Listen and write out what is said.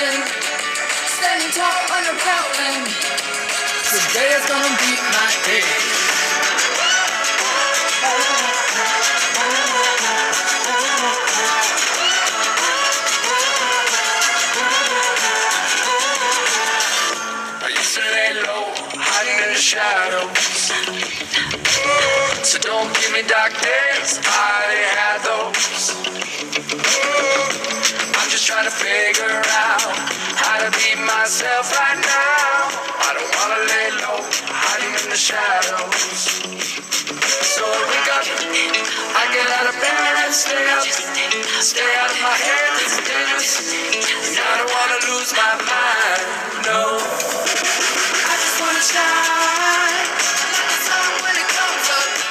mountain, standing tall under howling. Today is gonna be my day. I used to lay low, hiding in the shadows. So don't give me dark days, I already had those. I'm just trying to figure out how to be myself right now. I don't wanna lay low, hiding in the shadows.